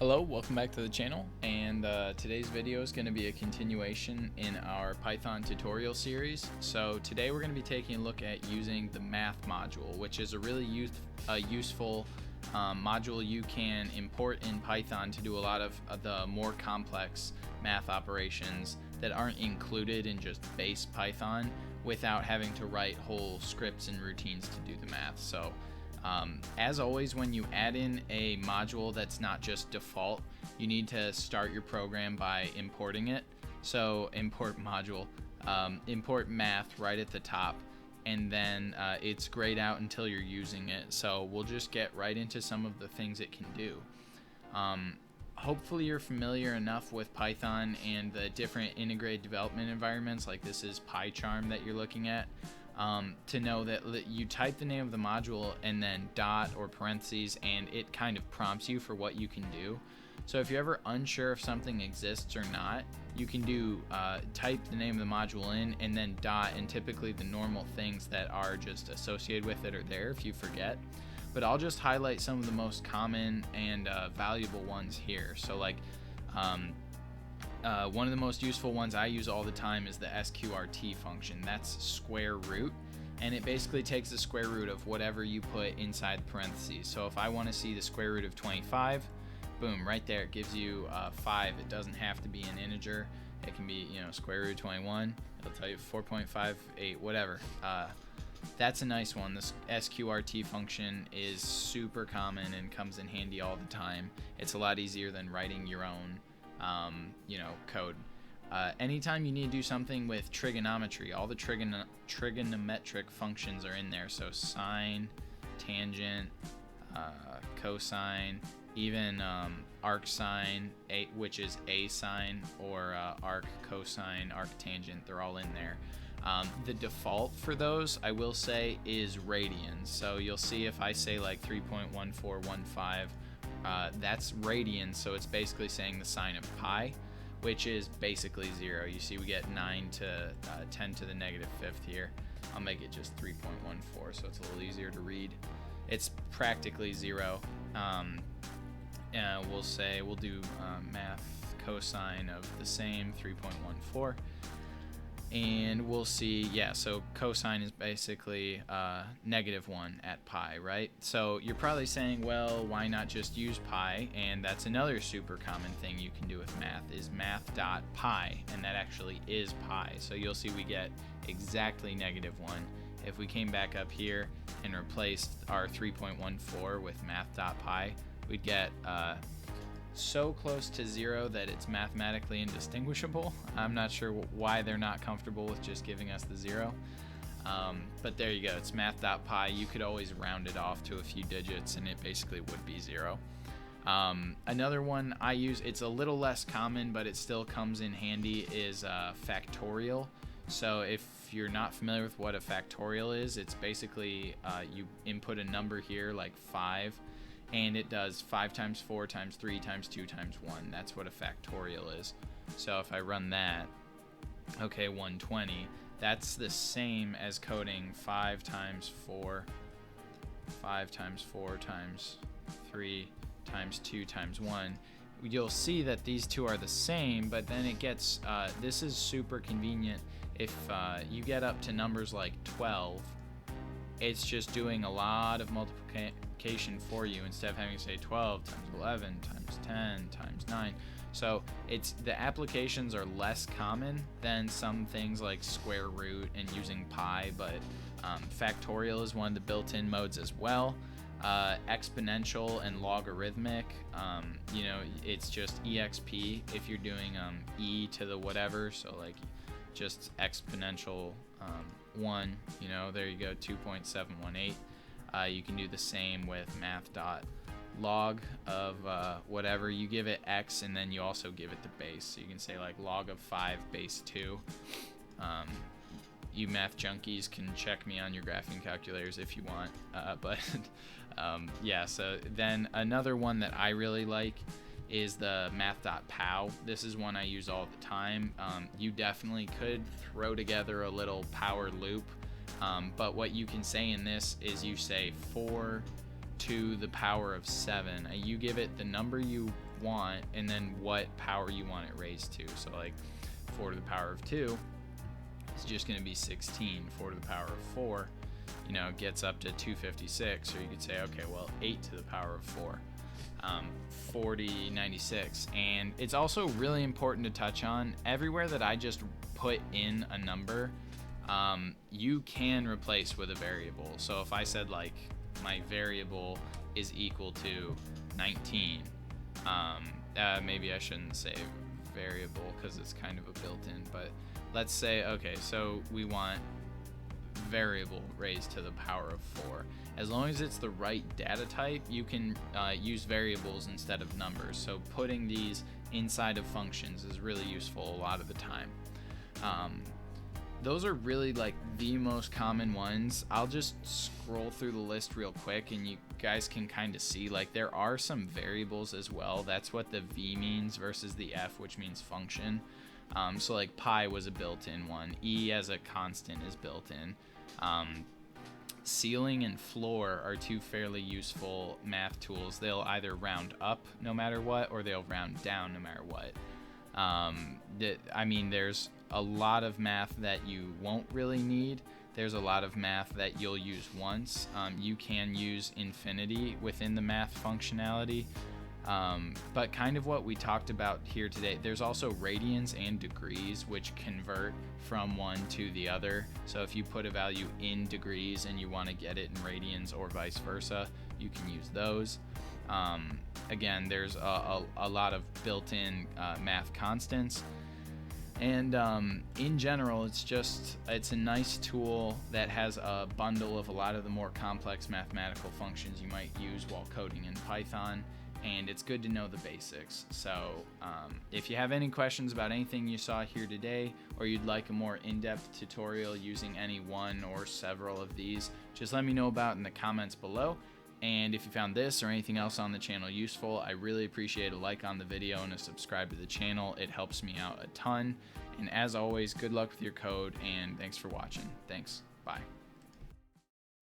Hello, welcome back to the channel, and today's video is going to be a continuation in our Python tutorial series. So today we're going to be taking a look at using the math module, which is a really useful module you can import in Python to do a lot of the more complex math operations that aren't included in just base Python without having to write whole scripts and routines to do the math. So as always, when you add in a module that's not just default, you need to start your program by importing it. So import module, import math right at the top, and then it's grayed out until you're using it. So we'll just get right into some of the things it can do. Hopefully you're familiar enough with Python and the different integrated development environments, like this is PyCharm that you're looking at, to know that you type the name of the module and then dot or parentheses, and it kind of prompts you for what you can do. So if you're ever unsure if something exists or not, you can do type the name of the module in and then dot, and typically the normal things that are just associated with it are there if you forget. But I'll just highlight some of the most common and valuable ones here. So like one of the most useful ones I use all the time is the sqrt function. That's square root, and it basically takes the square root of whatever you put inside the parentheses. So if I want to see the square root of 25, boom, right there, it gives you 5. It doesn't have to be an integer. It can be, square root of 21. It'll tell you 4.58, whatever. That's a nice one. This sqrt function is super common and comes in handy all the time. It's a lot easier than writing your own code. Anytime you need to do something with trigonometry, all the trigonometric functions are in there. So sine, tangent, cosine, even arcsin, which is a sine, or arc, cosine, arctangent, they're all in there. The default for those, I will say, is radians. So you'll see if I say like 3.1415, that's radians, so it's basically saying the sine of pi, which is basically 0. You see we get 9 to 10 to the negative fifth here. I'll make it just 3.14 so it's a little easier to read. It's practically 0. We'll do math cosine of the same, 3.14. And we'll see, so cosine is basically -1 at pi, right? So you're probably saying, well, why not just use pi? And that's another super common thing you can do with math, is math.pi, and that actually is pi. So you'll see we get exactly -1. If we came back up here and replaced our 3.14 with math.pi, we'd get so close to 0 that it's mathematically indistinguishable. I'm not sure why they're not comfortable with just giving us the 0. But there you go, it's math.pi. You could always round it off to a few digits and it basically would be 0. Another one I use, it's a little less common but it still comes in handy, is Factorial. So if you're not familiar with what a factorial is, it's basically you input a number here like 5, and it does 5 times 4 times 3 times 2 times 1. That's what a factorial is. So if I run that, okay, 120, that's the same as coding 5 times 4, 5 times 4 times 3 times 2 times 1. You'll see that these two are the same, but then it gets, this is super convenient. If you get up to numbers like 12, it's just doing a lot of multiplication for you instead of having to say 12 times 11 times 10 times 9. So the applications are less common than some things like square root and using pi, but factorial is one of the built-in modes as well. Exponential and logarithmic, it's just exp if you're doing e to the whatever, so like just exponential 1, there you go, 2.718. You can do the same with math.log of whatever. You give it x and then you also give it the base. So you can say like log of 5 base 2. You math junkies can check me on your graphing calculators if you want. So then another one that I really like is the math.pow. This is one I use all the time. You definitely could throw together a little power loop, but what you can say in this is you say 4 to the power of 7. You give it the number you want and then what power you want it raised to. So like 4 to the power of 2 is just going to be 16. 4 to the power of 4, you know, gets up to 256. Or you could say, okay, well, 8 to the power of 4. 4096. And it's also really important to touch on, everywhere that I just put in a number, you can replace with a variable. So if I said like my variable is equal to 19, maybe I shouldn't say variable because it's kind of a built-in, but let's say, okay, so we want variable raised to the power of 4. As long as it's the right data type, you can use variables instead of numbers. So putting these inside of functions is really useful a lot of the time. Those are really like the most common ones. I'll just scroll through the list real quick and you guys can kind of see like there are some variables as well. That's what the V means versus the F, which means function. So like pi was a built-in one. E as a constant is built in. Ceiling and floor are two fairly useful math tools. They'll either round up no matter what, or they'll round down no matter what. I mean, there's a lot of math that you won't really need. There's a lot of math that you'll use once. You can use infinity within the math functionality. But kind of what we talked about here today, there's also radians and degrees, which convert from one to the other. So if you put a value in degrees and you want to get it in radians or vice versa, you can use those. Again, there's a lot of built-in math constants. And in general, it's a nice tool that has a bundle of a lot of the more complex mathematical functions you might use while coding in Python. And it's good to know the basics. So if you have any questions about anything you saw here today, or you'd like a more in-depth tutorial using any one or several of these, just let me know about in the comments below. And if you found this or anything else on the channel useful, I really appreciate a like on the video and a subscribe to the channel. It helps me out a ton. And as always, good luck with your code, and thanks for watching. Thanks. Bye.